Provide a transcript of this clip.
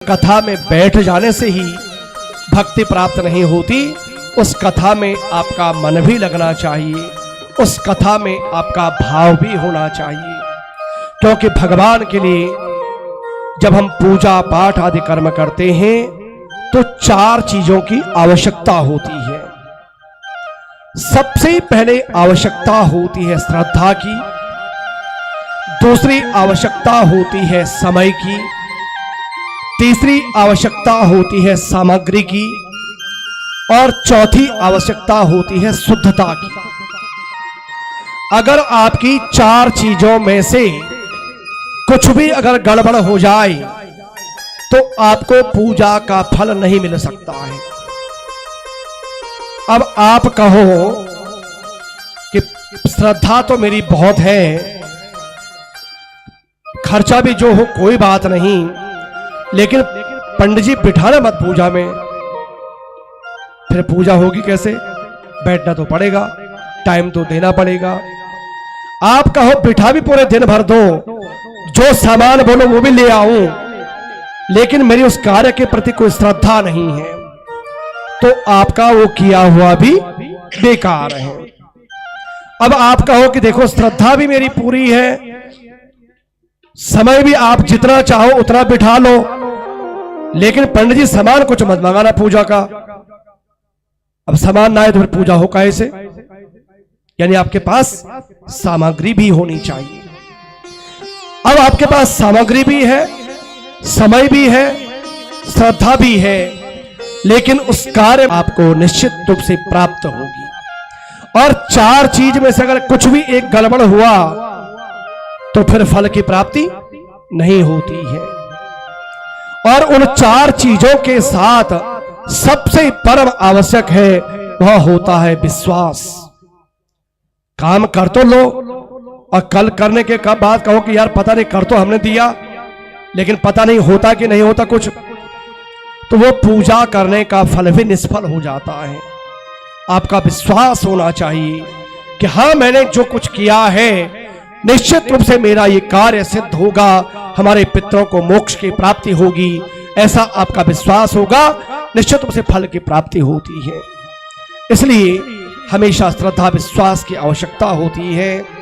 कथा में बैठ जाने से ही भक्ति प्राप्त नहीं होती, उस कथा में आपका मन भी लगना चाहिए, उस कथा में आपका भाव भी होना चाहिए। क्योंकि भगवान के लिए जब हम पूजा पाठ आदि कर्म करते हैं तो 4 चीजों की आवश्यकता होती है। सबसे पहले आवश्यकता होती है श्रद्धा की, दूसरी आवश्यकता होती है समय की, तीसरी आवश्यकता होती है सामग्री की, और चौथी आवश्यकता होती है शुद्धता की। अगर आपकी 4 चीजों में से कुछ भी अगर गड़बड़ हो जाए तो आपको पूजा का फल नहीं मिल सकता है। अब आप कहो कि श्रद्धा तो मेरी बहुत है, खर्चा भी जो हो कोई बात नहीं, लेकिन पंडित जी बिठाना मत पूजा में, फिर पूजा होगी कैसे? बैठना तो पड़ेगा, टाइम तो देना पड़ेगा। आप कहो बिठा भी पूरे दिन भर दो, जो सामान बोलो वो भी ले आऊं, लेकिन मेरी उस कार्य के प्रति कोई श्रद्धा नहीं है, तो आपका वो किया हुआ भी बेकार है। अब आप कहो कि देखो श्रद्धा भी मेरी पूरी है, समय भी आप जितना चाहो उतना बिठा लो, लेकिन पंडित जी सामान कुछ मत मंगाना पूजा का। अब सामान ना आए तो फिर पूजा हो कैसे? यानी आपके पास सामग्री भी होनी चाहिए। अब आपके पास सामग्री भी है, समय भी है, श्रद्धा भी है, लेकिन उस कार्य आपको निश्चित रूप से प्राप्त होगी। और 4 चीज में से अगर कुछ भी एक गड़बड़ हुआ तो फिर फल की प्राप्ति नहीं होती है। और उन 4 चीजों के साथ सबसे परम आवश्यक है वह होता है विश्वास। काम कर तो लो और कल करने के बाद कहो कि यार पता नहीं कर तो हमने दिया, लेकिन पता नहीं होता कि नहीं होता कुछ, तो वो पूजा करने का फल भी निष्फल हो जाता है। आपका विश्वास होना चाहिए कि हाँ मैंने जो कुछ किया है निश्चित रूप से मेरा ये कार्य सिद्ध होगा, हमारे पितरों को मोक्ष की प्राप्ति होगी, ऐसा आपका विश्वास होगा, निश्चित रूप से फल की प्राप्ति होती है। इसलिए हमेशा श्रद्धा विश्वास की आवश्यकता होती है।